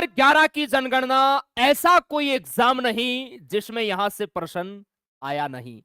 2011 की जनगणना ऐसा कोई एग्जाम नहीं जिसमें यहां से प्रश्न आया नहीं।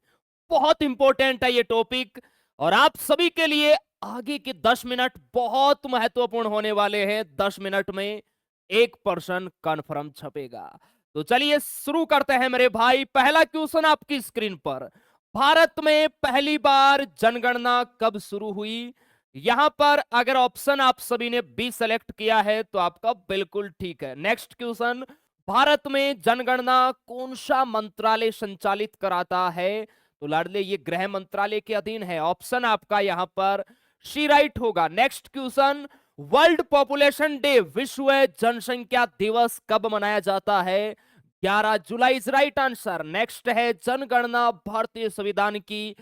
बहुत इंपॉर्टेंट है ये टॉपिक और आप सभी के लिए आगे के 10 मिनट बहुत महत्वपूर्ण होने वाले हैं। 10 मिनट में एक प्रश्न कन्फर्म छपेगा। तो चलिए शुरू करते हैं मेरे भाई। पहला क्वेश्चन आपकी स्क्रीन पर। भारत में पहली बार जनगणना कब शुरू हुई? यहां पर अगर ऑप्शन आप सभी ने बी सेलेक्ट किया है तो आपका बिल्कुल ठीक है। नेक्स्ट क्वेश्चन, भारत में जनगणना कौन सा मंत्रालय संचालित कराता है? तो लाडले ये गृह मंत्रालय के अधीन है। ऑप्शन आपका यहां पर सी राइट होगा। Next question, world population day विश्व जनसंख्या दिवस कब मनाया जाता है? 11 जुलाई इज राइट आंसर। नेक्स्ट है, जनगणना भारतीय संविधान की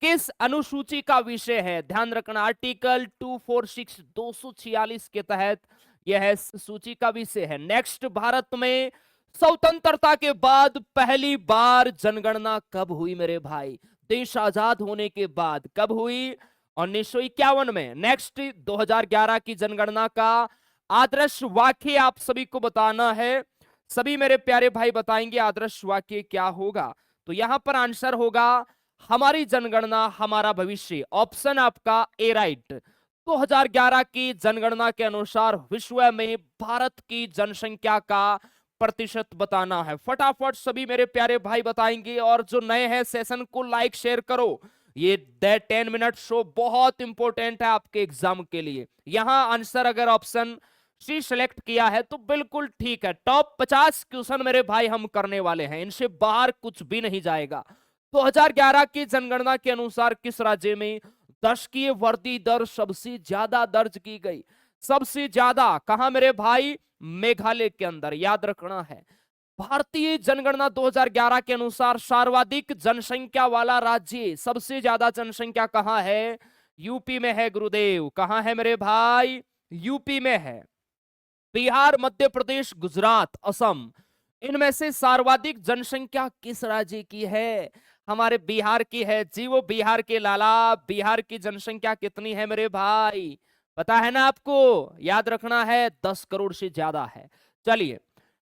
किस अनुसूची का विषय है? ध्यान रखना, आर्टिकल 246 246 के तहत यह है सूची का विषय है। नेक्स्ट, भारत में स्वतंत्रता के बाद पहली बार जनगणना कब हुई मेरे भाई? देश आजाद होने के बाद कब हुई? 1951 में। नेक्स्ट, 2011 की जनगणना का आदर्श वाक्य आप सभी को बताना है। सभी मेरे प्यारे भाई बताएंगे आदर्श वाक्य क्या होगा। तो यहां पर आंसर होगा, हमारी जनगणना हमारा भविष्य। ऑप्शन आपका ए राइट। 2011 की जनगणना के अनुसार विश्व में भारत की जनसंख्या का प्रतिशत बताना है। फटाफट सभी मेरे प्यारे भाई बताएंगे और जो नए हैं सेशन को लाइक शेयर करो। ये 10 मिनट शो बहुत इंपॉर्टेंट है आपके एग्जाम के लिए। यहां आंसर अगर ऑप्शन सी सिलेक्ट किया है तो बिल्कुल ठीक है। टॉप 50 क्वेश्चन मेरे भाई हम करने वाले हैं, इनसे बाहर कुछ भी नहीं जाएगा। 2011 की जनगणना के अनुसार किस राज्य में दशकीय वृद्धि दर सबसे ज्यादा दर्ज की गई? सबसे ज्यादा कहां मेरे भाई? मेघालय के अंदर। याद रखना है, भारतीय जनगणना 2011 के अनुसार सर्वाधिक जनसंख्या वाला राज्य, सबसे ज्यादा जनसंख्या कहां है? यूपी में है गुरुदेव। कहां है मेरे भाई? यूपी में है। बिहार, मध्य प्रदेश, गुजरात, असम, इनमें से सर्वाधिक जनसंख्या किस राज्य की है? हमारे बिहार की है जी। वो बिहार के लाला, बिहार की जनसंख्या कितनी है मेरे भाई? पता है ना आपको? याद रखना है, 10 करोड़ से ज्यादा है। चलिए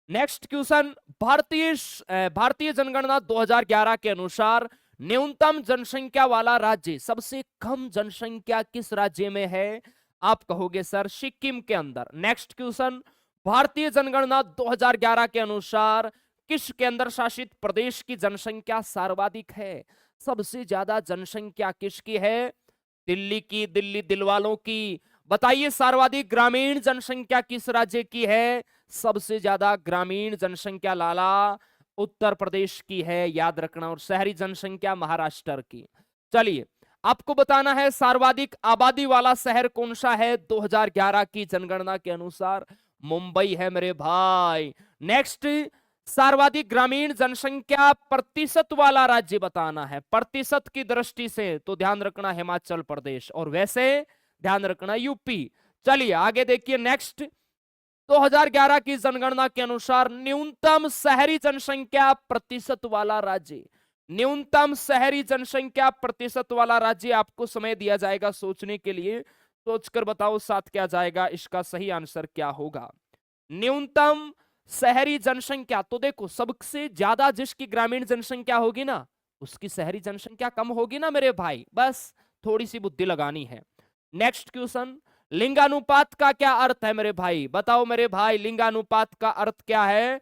नेक्स्ट क्वेश्चन, भारतीय जनगणना 2011 के अनुसार न्यूनतम जनसंख्या वाला राज्य, सबसे कम जनसंख्या किस राज्य में है? आप कहोगे सर सिक्किम के अंदर। नेक्स्ट क्वेश्चन, भारतीय जनगणना 2011 के अनुसार किस केंद्र शासित प्रदेश की जनसंख्या सर्वाधिक है? सबसे ज्यादा जनसंख्या किसकी है? दिल्ली की, दिल्ली दिलवालों की। बताइए सर्वाधिक ग्रामीण जनसंख्या किस राज्य की है? सबसे ज्यादा ग्रामीण जनसंख्या लाला उत्तर प्रदेश की है, याद रखना। और शहरी जनसंख्या महाराष्ट्र की। चलिए आपको बताना है सर्वाधिक आबादी वाला शहर कौन सा है 2011 की जनगणना के अनुसार? मुंबई है मेरे भाई। नेक्स्ट, सर्वाधिक ग्रामीण जनसंख्या प्रतिशत वाला राज्य बताना है। प्रतिशत की दृष्टि से तो ध्यान रखना हिमाचल प्रदेश, और वैसे ध्यान रखना यूपी। चलिए आगे देखिए। नेक्स्ट, 2011 की जनगणना के अनुसार न्यूनतम शहरी जनसंख्या प्रतिशत वाला राज्य। न्यूनतम शहरी जनसंख्या प्रतिशत वाला राज्य, आपको समय दिया जाएगा सोचने के लिए। सोचकर बताओ साथ क्या जाएगा, इसका सही आंसर क्या होगा? न्यूनतम शहरी जनसंख्या, तो देखो सबसे ज्यादा जिसकी ग्रामीण जनसंख्या होगी ना, उसकी शहरी जनसंख्या कम होगी ना मेरे भाई। बस थोड़ी सी बुद्धि लगानी है। नेक्स्ट क्वेश्चन, लिंगानुपात का क्या अर्थ है मेरे भाई? बताओ मेरे भाई, लिंगानुपात का अर्थ क्या है?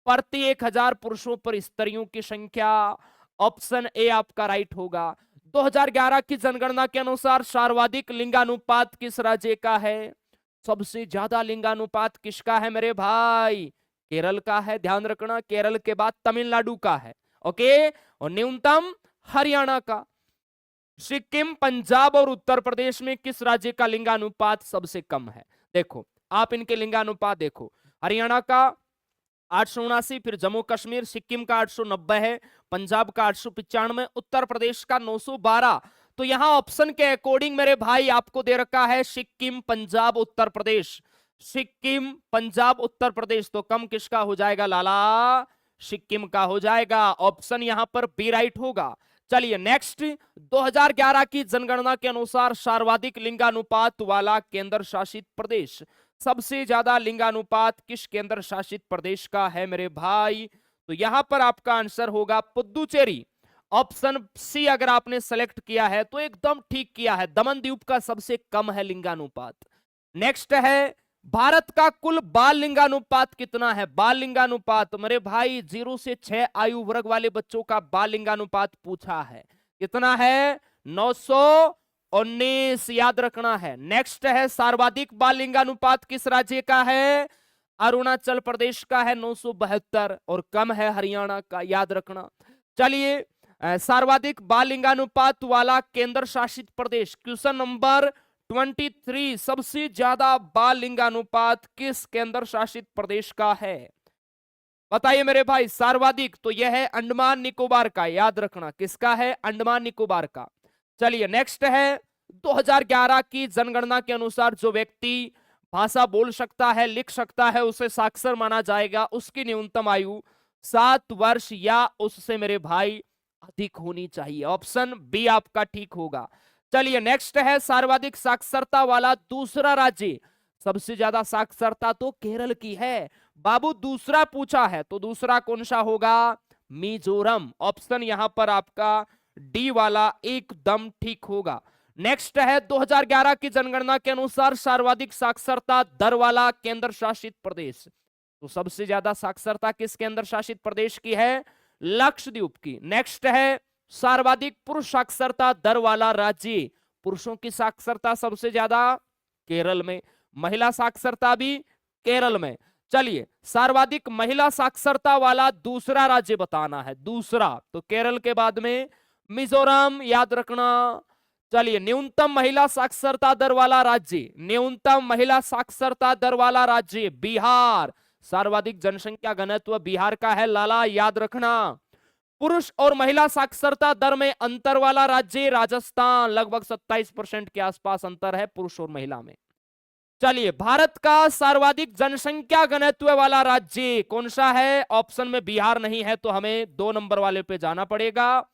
प्रति 1000 पुरुषों पर स्त्रियों की संख्या। ऑप्शन ए आपका राइट होगा। 2011 की जनगणना के अनुसार सर्वाधिक लिंगानुपात किस राज्य का है? सबसे ज्यादा लिंगानुपात किसका है मेरे भाई? केरल का है। ध्यान रखना, केरल के बाद तमिलनाडु का है। ओके, और न्यूनतम हरियाणा का। सिक्किम, पंजाब और उत्तर प्रदेश में किस राज्य का लिंगानुपात सबसे कम है? देखो आप इनके लिंगानुपात देखो, हरियाणा का 879, फिर जम्मू कश्मीर सिक्किम का 890 है, पंजाब का 895, उत्तर प्रदेश का 912। तो यहां ऑप्शन के अकॉर्डिंग मेरे भाई आपको दे रखा है सिक्किम, पंजाब, उत्तर प्रदेश। सिक्किम, पंजाब, उत्तर प्रदेश, तो कम किसका हो जाएगा लाला? सिक्किम का हो जाएगा। ऑप्शन यहां पर बी राइट होगा। चलिए नेक्स्ट, 2011 की जनगणना के अनुसार सर्वाधिक लिंगानुपात वाला केंद्र शासित प्रदेश। सबसे ज्यादा लिंगानुपात किस केंद्र शासित प्रदेश का है मेरे भाई? तो यहां पर आपका आंसर होगा पुदुचेरी। ऑप्शन सी अगर आपने सेलेक्ट किया है तो एकदम ठीक किया है, दमन द्वीप का सबसे कम है लिंगानुपात। नेक्स्ट है, भारत का कुल बाल लिंगानुपात कितना है? बाल लिंगानुपात मेरे भाई 0 से 6 आयु वर्ग वाले बच्चों का बाल लिंगानुपात पूछा है, कितना है? 919, याद रखना है। नेक्स्ट है, सर्वाधिक बाल लिंगानुपात किस राज्य का है? अरुणाचल प्रदेश का है 972, और कम है हरियाणा का, याद रखना। चलिए, सर्वाधिक बाल लिंगानुपात वाला केंद्र शासित प्रदेश, क्वेश्चन नंबर 23, सबसे ज्यादा बाल लिंगानुपात किस केंद्र शासित प्रदेश का है? बताइए मेरे भाई। सर्वाधिक तो यह है अंडमान निकोबार का, याद रखना, किसका है? अंडमान निकोबार का। चलिए, नेक्स्ट है, 2011 की जनगणना के अनुसार जो व्यक्ति भाषा बोल सकता है, लिख सकता है, उसे साक्षर माना जाएगा। उसकी न्यूनतम आयु 7 वर्ष या उससे मेरे भाई अधिक होनी चाहिए। ऑप्शन बी आपका ठीक होगा। चलिए, नेक्स्ट है, सर्वाधिक साक्षरता वाला दूसरा राज्य। सबसे ज्यादा साक्षरता तो केरल की है बाबू, दूसरा पूछा है तो दूसरा कौन सा होगा? मिजोरम। ऑप्शन यहां पर आपका डी वाला एकदम ठीक होगा। नेक्स्ट है, 2011 की जनगणना के अनुसार सर्वाधिक साक्षरता दर वाला केंद्र शासित प्रदेश। तो सबसे ज्यादा साक्षरता किस केंद्र शासित प्रदेश की है? लक्षद्वीप की। नेक्स्ट है, सर्वाधिक पुरुष साक्षरता दर वाला राज्य। पुरुषों की साक्षरता सबसे ज्यादा केरल में, महिला साक्षरता भी केरल में। चलिए, सर्वाधिक महिला साक्षरता वाला दूसरा राज्य बताना है, दूसरा तो केरल के बाद में मिजोरम, याद रखना। चलिए, न्यूनतम महिला साक्षरता दर वाला राज्य, न्यूनतम महिला साक्षरता दर वाला राज्य बिहार। सर्वाधिक जनसंख्या घनत्व बिहार का है लाला, याद रखना। पुरुष और महिला साक्षरता दर में अंतर वाला राज्य राजस्थान, लगभग 27% के आसपास अंतर है पुरुष और महिला में। चलिए, भारत का सर्वाधिक जनसंख्या घनत्व वाला राज्य कौन सा है? ऑप्शन में बिहार नहीं है तो हमें 2 नंबर वाले पे जाना पड़ेगा,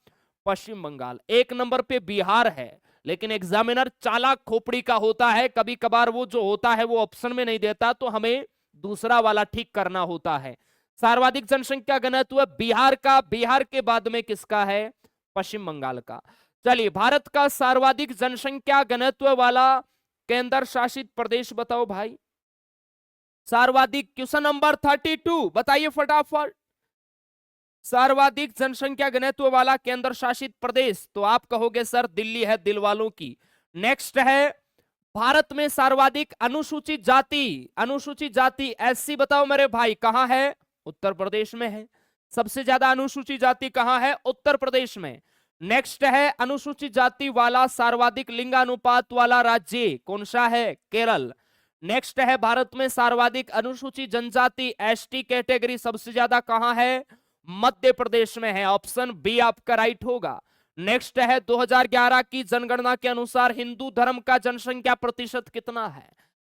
पश्चिम बंगाल। 1 नंबर पे बिहार है, लेकिन एग्जामिनर चालाक खोपड़ी का होता है, कभी कभार वो जो होता है वो ऑप्शन में नहीं देता, तो हमें दूसरा वाला ठीक करना होता है। सर्वाधिक जनसंख्या घनत्व बिहार का, बिहार के बाद में किसका है? पश्चिम बंगाल का। चलिए, भारत का सर्वाधिक जनसंख्या घनत्व वाला केंद्र शासित प्रदेश बताओ भाई। सर्वाधिक, क्वेश्चन नंबर 32 बताइए फटाफट। सर्वाधिक जनसंख्या घनत्व वाला केंद्र शासित प्रदेश, तो आप कहोगे सर दिल्ली है, दिल वालों की। नेक्स्ट है, भारत में सर्वाधिक अनुसूचित जाति, अनुसूचित जाति एससी बताओ मेरे भाई कहां है? उत्तर प्रदेश में है। सबसे ज्यादा अनुसूचित जाति कहां है? उत्तर प्रदेश में। नेक्स्ट है, अनुसूचित जाति वाला सर्वाधिक लिंगानुपात वाला राज्य कौन सा है? केरल। नेक्स्ट है, भारत में सर्वाधिक अनुसूचित जनजाति एसटी कैटेगरी सबसे ज्यादा कहां है? मध्य प्रदेश में है। ऑप्शन बी आपका राइट होगा। नेक्स्ट है, 2011 की जनगणना के अनुसार हिंदू धर्म का जनसंख्या प्रतिशत कितना है?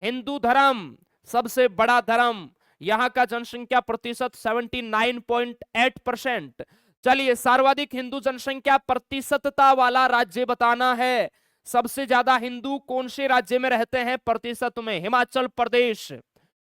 हिंदू धर्म सबसे बड़ा धर्म, यहां का जनसंख्या प्रतिशत 79.8%। चलिए, सर्वाधिक हिंदू जनसंख्या प्रतिशतता वाला राज्य बताना है। सबसे ज्यादा हिंदू कौन से राज्य में रहते हैं प्रतिशत में? हिमाचल प्रदेश।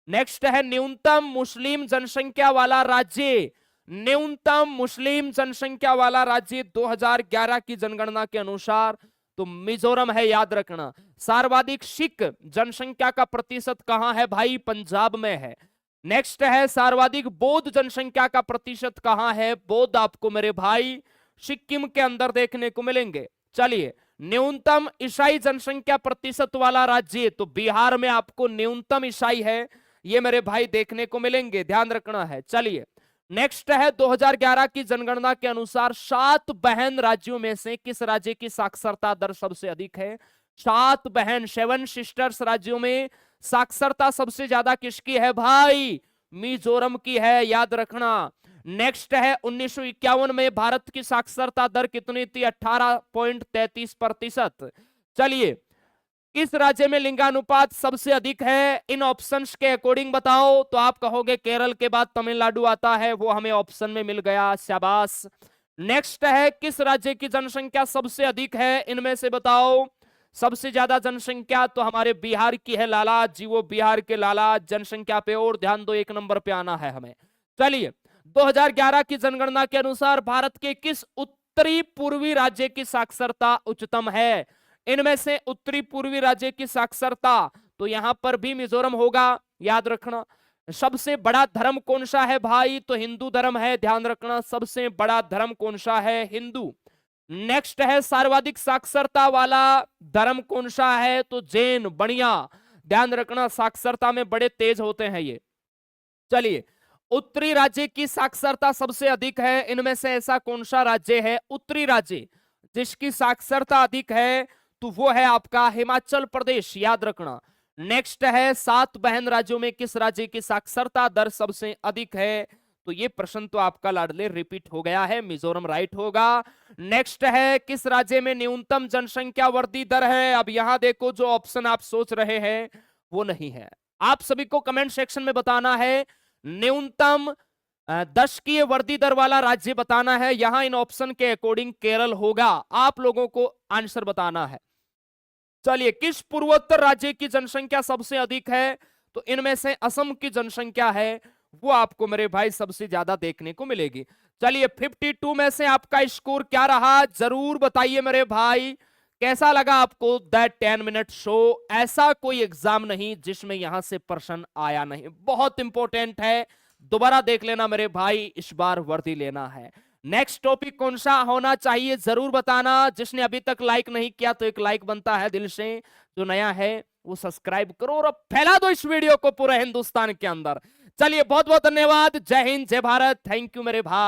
नेक्स्ट है, न्यूनतम मुस्लिम जनसंख्या वाला राज्य, न्यूनतम मुस्लिम जनसंख्या वाला राज्य 2011 की जनगणना के अनुसार तो मिजोरम है, याद रखना। सर्वाधिक सिख जनसंख्या का प्रतिशत कहां है भाई? पंजाब में है। नेक्स्ट है, सर्वाधिक बौद्ध जनसंख्या का प्रतिशत कहां है? बौद्ध आपको मेरे भाई सिक्किम के अंदर देखने को मिलेंगे। चलिए, न्यूनतम ईसाई जनसंख्या प्रतिशत वाला राज्य, तो बिहार में आपको न्यूनतम ईसाई है, ये मेरे भाई देखने को मिलेंगे, ध्यान रखना है। चलिए, नेक्स्ट है, 2011 की जनगणना के अनुसार 7 बहन राज्यों में से किस राज्य की साक्षरता दर सबसे अधिक है? 7 बहन, 7 सिस्टर्स राज्यों में साक्षरता सबसे ज्यादा किसकी है भाई? मिजोरम की है, याद रखना। नेक्स्ट है, 1951 में भारत की साक्षरता दर कितनी थी? 18.33%। चलिए, किस राज्य में लिंगानुपात सबसे अधिक है? इन ऑप्शंस के अकॉर्डिंग बताओ। तो आप कहोगे केरल के बाद तमिलनाडु आता है, वो हमें ऑप्शन में मिल गया, शाबाश। नेक्स्ट है, किस राज्य की जनसंख्या सबसे अधिक है? इनमें से बताओ। सबसे ज्यादा जनसंख्या तो हमारे बिहार की है, लाला जी वो बिहार के लाला जनसंख्या पे और ध्यान दो, 1 नंबर पे आना है हमें। चलिए 2011 की जनगणना के अनुसार भारत के किस उत्तरी पूर्वी राज्य की साक्षरता उच्चतम है? इनमें से उत्तरी पूर्वी राज्य की साक्षरता, तो यहां पर भी मिजोरम होगा, याद रखना। सबसे बड़ा धर्म कौन सा है भाई? तो हिंदू धर्म है, ध्यान रखना। सबसे बड़ा धर्म कौन सा है? हिंदू। नेक्स्ट है सर्वाधिक साक्षरता वाला धर्म कौन सा है? तो जैन। बढ़िया, ध्यान रखना, साक्षरता में बड़े तेज होते हैं ये। चलिए, उत्तरी राज्य की साक्षरता सबसे अधिक है, इनमें से ऐसा कौन सा राज्य है उत्तरी राज्य जिसकी साक्षरता अधिक है? तो वो है आपका हिमाचल प्रदेश, याद रखना। नेक्स्ट है 7 बहन राज्यों में किस राज्य की साक्षरता दर सबसे अधिक है? तो ये प्रश्न तो आपका लाडले रिपीट हो गया है, मिजोरम राइट होगा। नेक्स्ट है किस राज्य में न्यूनतम जनसंख्या वृद्धि दर है? अब यहां देखो, जो ऑप्शन आप सोच रहे हैं वो नहीं है। आप सभी को कमेंट सेक्शन में बताना है न्यूनतम दशकीय वृद्धि दर वाला राज्य बताना है। यहां इन ऑप्शन के अकॉर्डिंग केरल होगा, आप लोगों को आंसर बताना है। चलिए, किस पूर्वोत्तर राज्य की जनसंख्या सबसे अधिक है? तो इनमें से असम की जनसंख्या है, वो आपको मेरे भाई सबसे ज्यादा देखने को मिलेगी। चलिए, 52 में से आपका स्कोर क्या रहा जरूर बताइए मेरे भाई। कैसा लगा आपको दैट 10 मिनट शो? ऐसा कोई एग्जाम नहीं जिसमें यहां से प्रश्न आया नहीं, बहुत इंपॉर्टेंट है, दोबारा देख लेना मेरे भाई, इस बार वर्दी लेना है। नेक्स्ट टॉपिक कौन सा होना चाहिए जरूर बताना। जिसने अभी तक लाइक नहीं किया तो एक लाइक बनता है दिल से, जो नया है वो सब्सक्राइब करो और अब फैला दो इस वीडियो को पूरे हिंदुस्तान के अंदर। चलिए, बहुत बहुत धन्यवाद, जय हिंद, जय भारत, थैंक यू मेरे भाई।